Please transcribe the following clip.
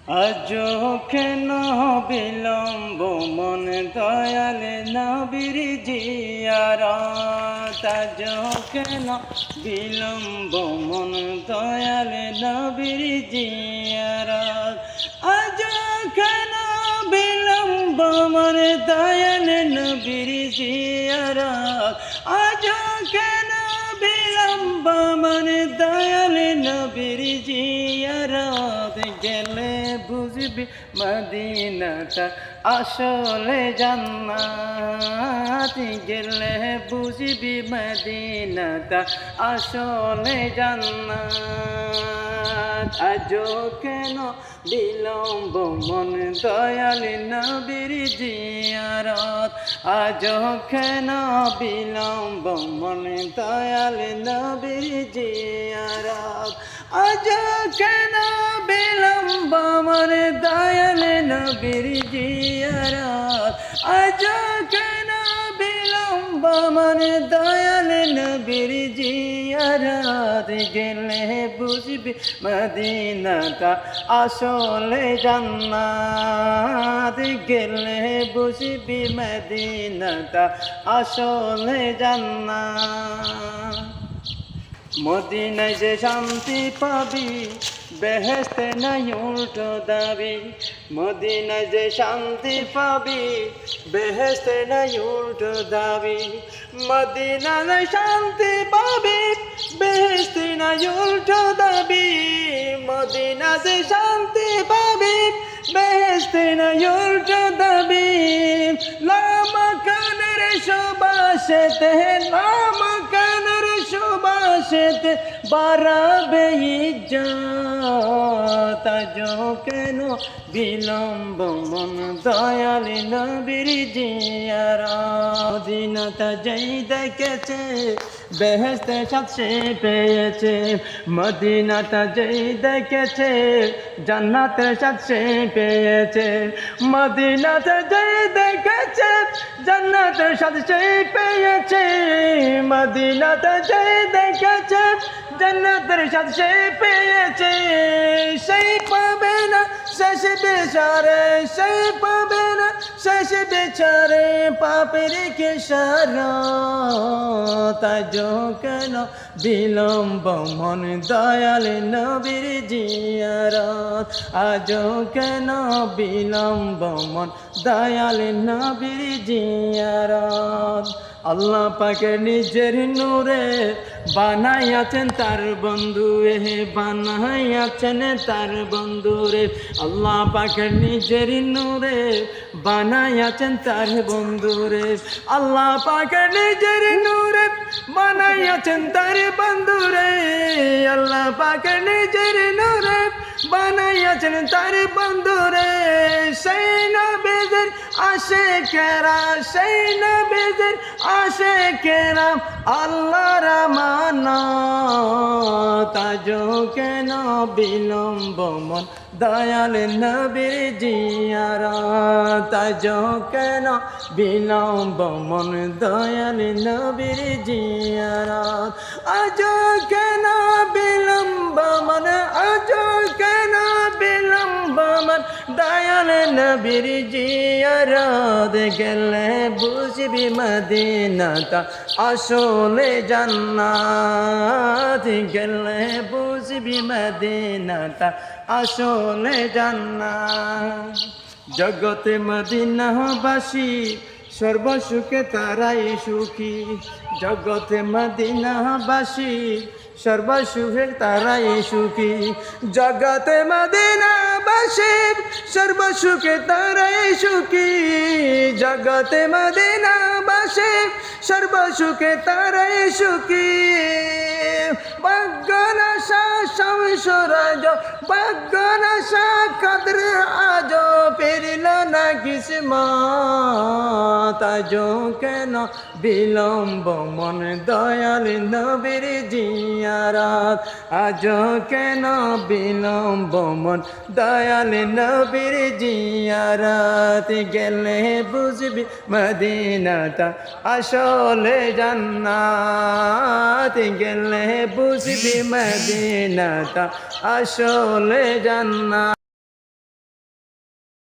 আজও কেন বিলম্ব মন দয়াল নবীর জিয়ারত, আজও কেন বিলম্ব মন দয়াল নবীর জিয়ারত, আজও কেন বিলম্ব মন দয়াল নবীর জিয়ারত, আজও কেন বিলম্ব মন দয়াল নবীর জিয়ারত, গেলে বুঝবি মদিনাটা আসলে জান্নাত, গেলে বুঝবি মদিনাটা আসলে জান্নাত। আজও কেন বিলম্ব মন দয়াল নবীর জিয়ারত, আজও কেন বিলম্ব মন দয়াল নবীর জিয়ারত, আজও কেন বিলম্ব মন দয়াল নবীর জিয়ারত, আজও কেন বিলম্ব মন দয়াল নবীর জিয়ারত, গেলে বুঝবি মদিনাটা আসলে জান্নাত, গেলে বুঝবি মদিনাটা আসলে জান্নাত। মদিনায় যে শান্তি পাবি বেহেশতে নাই উল্টো দাবি, মদিনায় যে শান্তি পাবি বেহেশতে নাই উল্টো দাবি, মদিনায় শান্তি পাবি বেহেশতে নাই উল্টো দাবি, মদিনায় শান্তি পাবি বেহেশতে নাই উল্টো দাবি। লামাকানের সুবাসেতে, লামাকানের সুবাসেতে বাড়াবে ইজ্জত, আজও কেন বিলম্ব মন দয়াল নবীর জিয়ারত। মদিনাটা যেই দেখেছে বেহেশতে সাথ সে পেয়েছে, মদিনাটা যেই দেখেছে জান্নাতের সাথ সে পেয়েছে, মদিনাটা যেই দেখেছে জান্নাতের সাথ সে পেয়েছে, মদিনাটা যেই দেখেছে জান্নাতের সাথ সে পেয়েছে, সেই পাবে না শেষ বিচারে, সেই পাবে না শেষ বিচারে পাপের খেসারত, আজও কেন বিলম্ব মন দয়াল নবীর জিয়ারত, আজও কেন বিলম্ব মন দয়াল নবীর জিয়ারত। আল্লাহ পাকে নিজের নূরে বানাইয়াছেন তার বন্ধু, বানাইয়াছেন তার বন্ধু রে, আল্লাহ পাকে নিজের নূরে বানাইয়াছেন তার বন্ধু রে, আল্লাহ পাকে নিজের নূরে বানাইয়াছেন তার বন্ধু রে, আল্লাহ পাকে নিজের নূরে বানাইয়াছেন তার বন্ধু রে। সেই নবীদের আশিকেরা, সেই নবীদের আশিকেরা আল্লাহর আমানত, আজও কেন বিলম্ব মন দয়াল নবীর জিয়ারত, আজও কেন বিলম্ব মন দয়াল নবীর জিয়ারত, আজও কেন বিলম্ব মন, আজও কেন বিলম্ব মন দয়াল নবীর জিয়ারত, গেলে বুঝবি মদিনাটা আসলে জান্নাত, গেলে বুঝবি মদিনাটা আসলে জান্নাত। জগতে মদিনাবাসী সর্বসুখে তারাই সুখী, জগতে মদিনাবাসী সর্বসুখে তারাই সুখী, জগতে মদিনাবাসী সর্বসুখে তারাই সুখী, জগতে মদিনাবাসী সর্বসুখে তারাই সুখী। ভাগ্যনাশা সংসরাজ, ভাগ্যনাশা কদর আজ ফিরল না কিসমত, আজও কেন বিলম্ব মন দয়াল নবীর জিয়ারত, আজও কেন বিলম্ব মন দয়াল নবীর জিয়ারত, গেলে বুঝবি মদিনাটা আসলে জান্নাত, গেলে বুঝবি মদিনাটা আসলে জান্নাত।